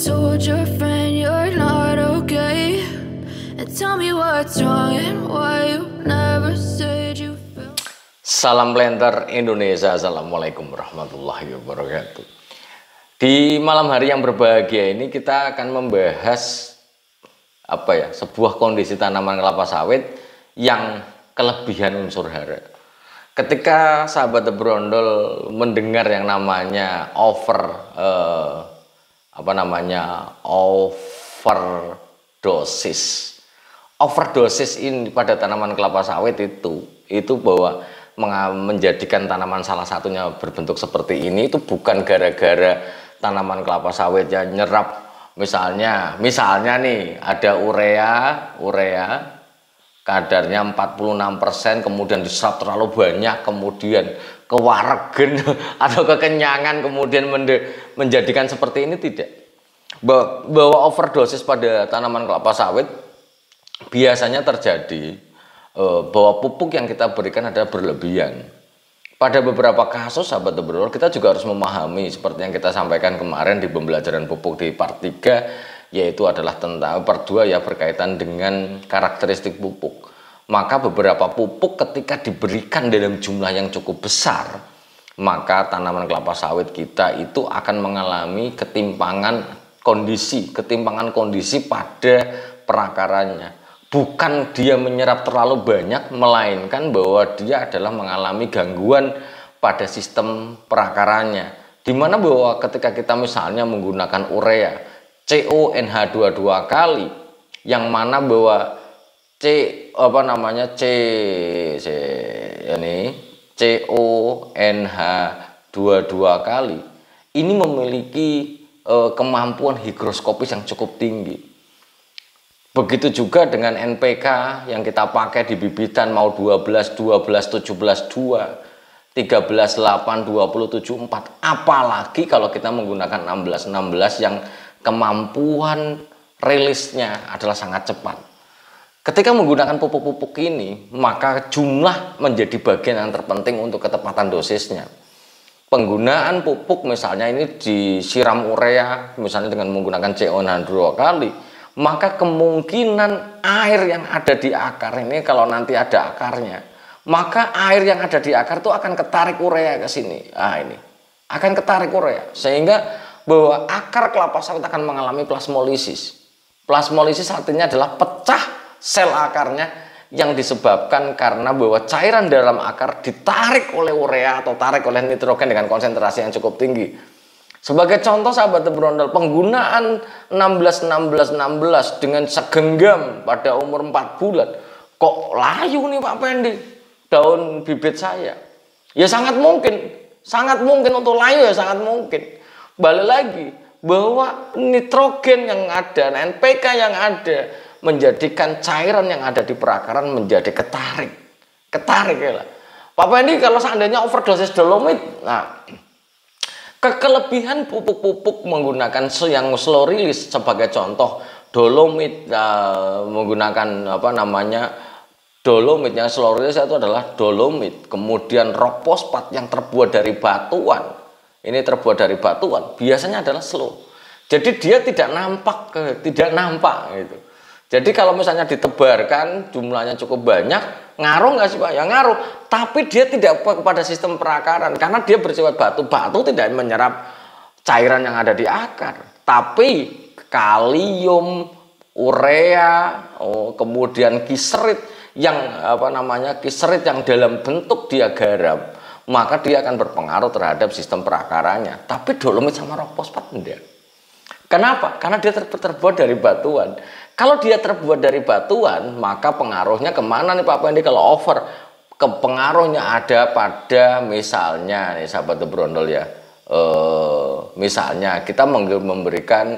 told your friend you're not okay? And tell me what's wrong and why you never said you felt. Salam Planter Indonesia, assalamualaikum warahmatullahi wabarakatuh. Di malam hari yang berbahagia ini kita akan membahas sebuah kondisi tanaman kelapa sawit yang kelebihan unsur hara. Ketika sahabat The Brondol mendengar yang namanya overdosis ini pada tanaman kelapa sawit itu bahwa menjadikan tanaman salah satunya berbentuk seperti ini itu bukan gara-gara tanaman kelapa sawit yang nyerap misalnya nih ada urea kadarnya 46%, kemudian diserap terlalu banyak, kemudian kewaregen atau kekenyangan, kemudian menjadikan seperti ini. Tidak. Bahwa overdosis pada tanaman kelapa sawit biasanya terjadi bahwa pupuk yang kita berikan adalah berlebihan. Pada beberapa kasus sahabat The Brondol, kita juga harus memahami seperti yang kita sampaikan kemarin di pembelajaran pupuk di part 3, yaitu adalah tentang part 2 ya, berkaitan dengan karakteristik pupuk. Maka beberapa pupuk ketika diberikan dalam jumlah yang cukup besar, maka tanaman kelapa sawit kita itu akan mengalami ketimpangan kondisi pada perakarannya. Bukan dia menyerap terlalu banyak, melainkan bahwa dia adalah mengalami gangguan pada sistem perakarannya. Dimana bahwa ketika kita misalnya menggunakan urea CONH22 kali, yang mana bahwa CONH22 kali ini memiliki kemampuan higroskopis yang cukup tinggi. Begitu juga dengan NPK yang kita pakai di bibitan, mau 12, 17, 2, 13, 8, 27, 4. Apalagi kalau kita menggunakan 16 yang kemampuan rilisnya adalah sangat cepat. Ketika menggunakan pupuk-pupuk ini, maka jumlah menjadi bagian yang terpenting untuk ketepatan dosisnya. Penggunaan pupuk misalnya ini disiram urea misalnya dengan menggunakan CONH2 kali, maka kemungkinan air yang ada di akar ini, kalau nanti ada akarnya, maka air yang ada di akar itu akan ketarik urea ke sini. Ini akan ketarik urea, sehingga bahwa akar kelapa sawit akan mengalami plasmolisis. Plasmolisis artinya adalah pecah sel akarnya yang disebabkan karena bahwa cairan dalam akar ditarik oleh urea atau tarik oleh nitrogen dengan konsentrasi yang cukup tinggi. Sebagai contoh sahabat The Brondol, penggunaan 16 dengan segenggam pada umur 4 bulan. Kok layu nih Pak Pendi daun bibit saya? Ya sangat mungkin untuk layu, ya sangat mungkin. Balik lagi bahwa nitrogen yang ada, NPK yang ada menjadikan cairan yang ada di perakaran menjadi ketarik ya lah. Pak Pendi, kalau seandainya overdosis dolomit, kelebihan pupuk-pupuk menggunakan yang slow release, sebagai contoh dolomit, menggunakan dolomit yang slow release itu adalah dolomit, kemudian rock fosfat yang terbuat dari batuan. Ini terbuat dari batuan, biasanya adalah slow. Jadi dia tidak nampak gitu. Jadi kalau misalnya ditebarkan jumlahnya cukup banyak, ngaruh nggak sih Pak? Ya ngaruh. Tapi dia tidak kepada sistem perakaran karena dia bersifat batu. Batu tidak menyerap cairan yang ada di akar. Tapi kalium, urea, kemudian kiserit yang dalam bentuk dia garam, maka dia akan berpengaruh terhadap sistem perakarannya. Tapi dolomit sama rock fosfat enggak. Kenapa? Karena dia terbuat dari batuan. Kalau dia terbuat dari batuan, maka pengaruhnya kemana nih Pak Pendi kalau over? Pengaruhnya ada pada misalnya nih sahabat The Brondol ya. Misalnya kita memberikan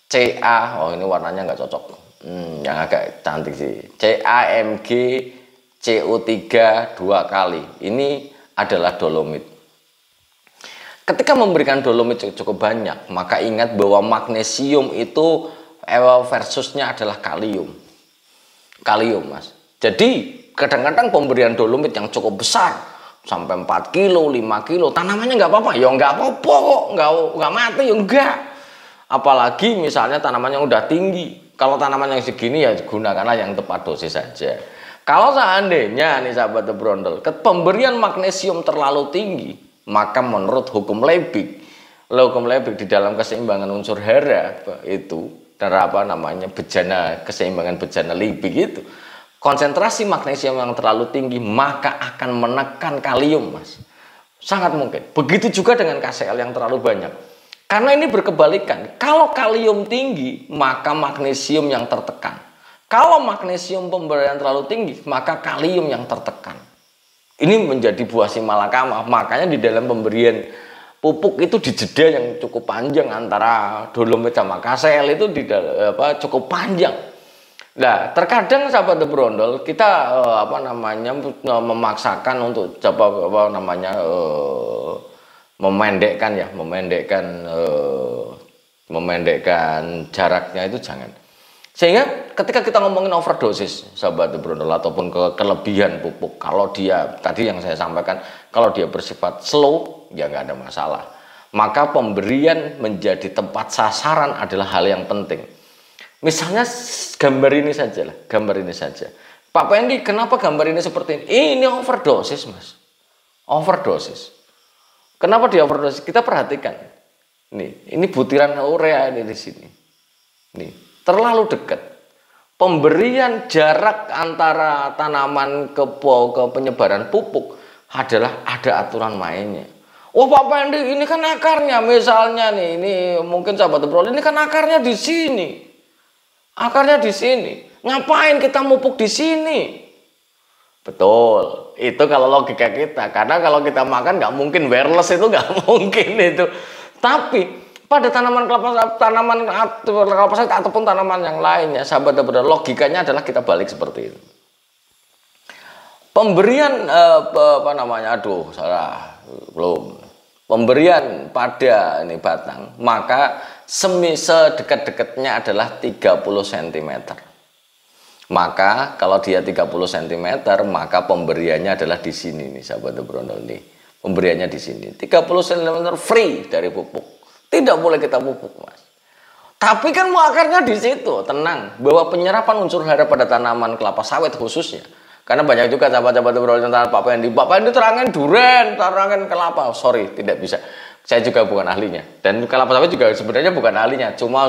CA, ini warnanya nggak cocok. Yang agak cantik sih. CAMG CO3 2 kali. Ini adalah dolomit. Ketika memberikan dolomit cukup banyak, maka ingat bahwa magnesium itu versusnya adalah kalium, Mas. Jadi kadang-kadang pemberian dolomit yang cukup besar sampai 4 kilo, 5 kilo, tanamannya nggak apa-apa, ya nggak apa-apa kok, nggak mati, ya enggak. Apalagi misalnya tanaman yang udah tinggi. Kalau tanaman yang segini ya gunakanlah yang tepat dosis saja. Kalau seandainya nih sahabat brondol, pemberian magnesium terlalu tinggi, maka menurut hukum Liebig di dalam keseimbangan unsur hara itu, dan apa namanya keseimbangan bejana Liebig itu, konsentrasi magnesium yang terlalu tinggi maka akan menekan kalium, Mas. Sangat mungkin. Begitu juga dengan KCl yang terlalu banyak. Karena ini berkebalikan. Kalau kalium tinggi, maka magnesium yang tertekan. Kalau magnesium pemberian terlalu tinggi, maka kalium yang tertekan. Ini menjadi buah si malakama. Makanya di dalam pemberian pupuk itu dijeda yang cukup panjang antara dolomit sama KCl itu cukup panjang. Nah, terkadang sahabat brondol kita memaksakan untuk memendekkan jaraknya itu jangan. Sehingga ketika kita ngomongin overdosis sahabat brondol ataupun kelebihan pupuk, kalau dia tadi yang saya sampaikan, kalau dia bersifat slow ya nggak ada masalah. Maka pemberian menjadi tempat sasaran adalah hal yang penting. Misalnya gambar ini saja. Pak Pendi, kenapa gambar ini seperti ini? Ini overdosis, Mas. Overdosis. Kenapa dia overdosis? Kita perhatikan. Ini butiran urea ini di sini. Nih, terlalu dekat. Pemberian jarak antara tanaman ke penyebaran pupuk adalah ada aturan mainnya. Oh Pak Pendi, ini kan akarnya misalnya nih, ini mungkin sahabat brol, ini kan akarnya di sini. Akarnya di sini. Ngapain kita mupuk di sini? Betul. Itu kalau logika kita. Karena kalau kita makan nggak mungkin wireless, itu nggak mungkin itu. Tapi pada tanaman kelapa sawit ataupun tanaman yang lainnya, sahabat brol, logikanya adalah kita balik seperti itu. Pemberian Pemberian pada ini batang, maka sedekat-dekatnya adalah 30 cm. Maka kalau dia 30 cm, maka pemberiannya adalah di sini nih sahabat brondol nih. Pemberiannya di sini. 30 cm free dari pupuk. Tidak boleh kita pupuk, Mas. Tapi kan akarnya di situ, tenang. Bahwa penyerapan unsur hara pada tanaman kelapa sawit khususnya. Karena banyak juga sahabat-sahabat brol tentang Pak Pendi terangin duren, terangin kelapa. Sorry, tidak bisa. Saya juga bukan ahlinya. Dan kelapa sawit juga sebenarnya bukan ahlinya. Cuma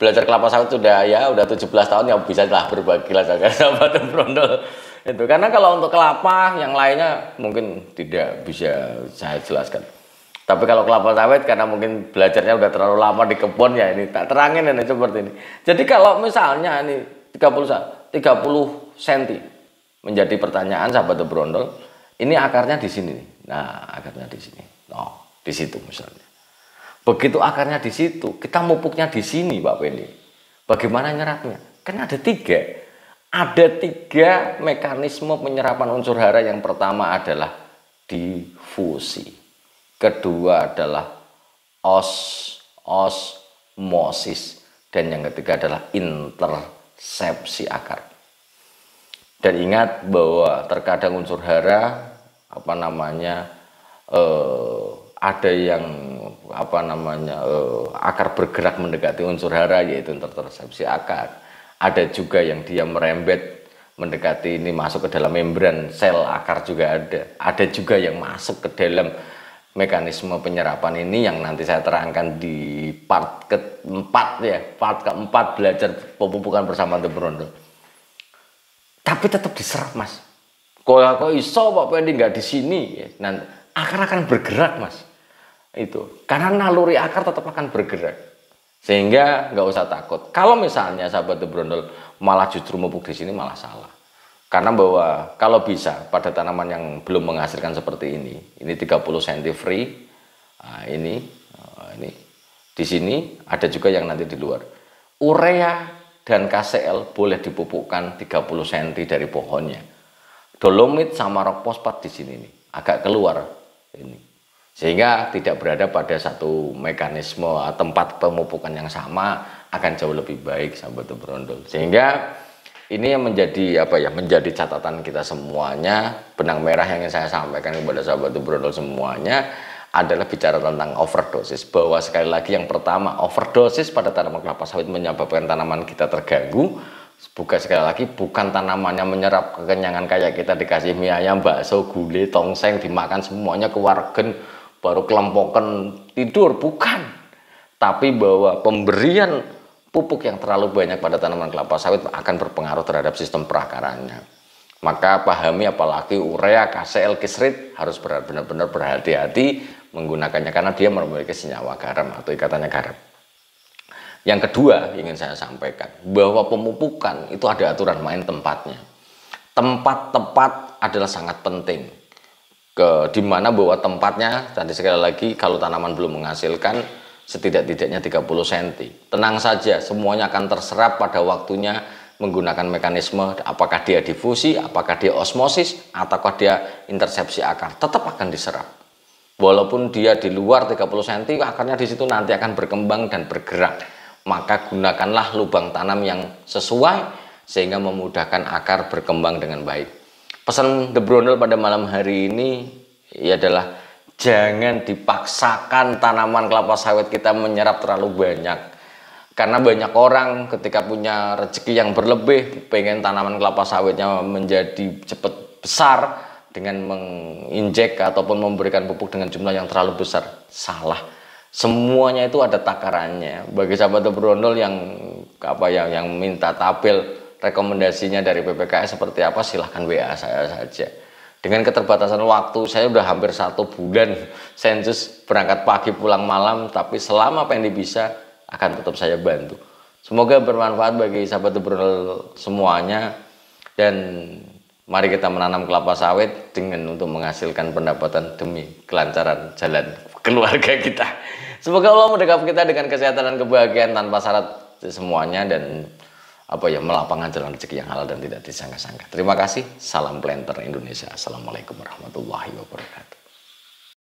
belajar kelapa sawit udah 17 tahun ya bisa lah berbagi lah sahabat brondol. Itu karena kalau untuk kelapa yang lainnya mungkin tidak bisa saya jelaskan. Tapi kalau kelapa sawit karena mungkin belajarnya udah terlalu lama di kebun ya ini tak terangin ini seperti ini. Jadi kalau misalnya ini 30 cm menjadi pertanyaan sahabat brondol, ini akarnya di sini. Nah, akarnya di sini. Di situ misalnya. Begitu akarnya di situ, kita mupuknya di sini, Pak Pendi. Bagaimana nyerapnya? Kan ada 3. Ada 3 mekanisme penyerapan unsur hara. Yang pertama adalah difusi. Kedua adalah osmosis. Dan yang ketiga adalah intersepsi akar. Dan ingat bahwa terkadang unsur hara ada yang akar bergerak mendekati unsur hara, yaitu intersepsi akar. Ada juga yang dia merembet mendekati ini, masuk ke dalam membran sel akar juga ada. Ada juga yang masuk ke dalam mekanisme penyerapan ini yang nanti saya terangkan di part keempat ya. Part keempat belajar pemupukan bersama The Brondol. Tapi tetap diserap, Mas. Kok iso Pak Pendi nggak di sini? Nanti akar akan bergerak, Mas. Itu karena naluri akar tetap akan bergerak. Sehingga nggak usah takut. Kalau misalnya sahabat The Brondol malah justru mupuk di sini malah salah. Karena bahwa kalau bisa pada tanaman yang belum menghasilkan seperti ini 30 cm free. Nah, ini di sini ada juga yang nanti di luar. Urea dan KCl boleh dipupukkan 30 cm dari pohonnya. Dolomit sama rock fosfat di sini nih, agak keluar ini. Sehingga tidak berada pada satu mekanisme tempat pemupukan yang sama, akan jauh lebih baik sahabat brondol. Sehingga ini yang menjadi menjadi catatan kita semuanya, benang merah yang ingin saya sampaikan kepada sahabat brondol semuanya adalah bicara tentang overdosis. Bahwa sekali lagi yang pertama, overdosis pada tanaman kelapa sawit menyebabkan tanaman kita terganggu. Bukan, sekali lagi, bukan tanamannya menyerap kekenyangan kayak kita dikasih mie ayam, bakso, gulai, tongseng, dimakan semuanya kewargen, baru kelempokan tidur, bukan. Tapi bahwa pemberian pupuk yang terlalu banyak pada tanaman kelapa sawit akan berpengaruh terhadap sistem perakarannya. Maka pahami, apalagi urea, KCl, kisrit, harus benar-benar berhati-hati menggunakannya karena dia memiliki senyawa garam atau ikatannya garam. Yang kedua ingin saya sampaikan bahwa pemupukan itu ada aturan main tempatnya. Tempat tepat adalah sangat penting. Dimana bahwa tempatnya, tadi sekali lagi, kalau tanaman belum menghasilkan setidak-tidaknya 30 cm. Tenang saja, semuanya akan terserap pada waktunya menggunakan mekanisme apakah dia difusi, apakah dia osmosis, ataukah dia intersepsi akar, tetap akan diserap. Walaupun dia di luar 30 cm, akarnya di situ nanti akan berkembang dan bergerak. Maka gunakanlah lubang tanam yang sesuai sehingga memudahkan akar berkembang dengan baik. Pesan The Brondel pada malam hari ini adalah jangan dipaksakan tanaman kelapa sawit kita menyerap terlalu banyak. Karena banyak orang ketika punya rezeki yang berlebih, pengen tanaman kelapa sawitnya menjadi cepat besar dengan menginjek ataupun memberikan pupuk dengan jumlah yang terlalu besar. Salah. Semuanya itu ada takarannya. Bagi sahabat The Brondel yang minta tabel rekomendasinya dari PPKS seperti apa, silahkan WA saya saja. Dengan keterbatasan waktu, saya udah hampir 1 bulan sensus berangkat pagi pulang malam, tapi selama pendek bisa akan tetap saya bantu. Semoga bermanfaat bagi sahabat The Brondel semuanya, dan mari kita menanam kelapa sawit dengan untuk menghasilkan pendapatan demi kelancaran jalan keluarga kita. Semoga Allah mendekap kita dengan kesehatan dan kebahagiaan tanpa syarat semuanya, dan melapangkan jalan rezeki yang halal dan tidak disangka-sangka. Terima kasih. Salam planter Indonesia. Assalamualaikum warahmatullahi wabarakatuh.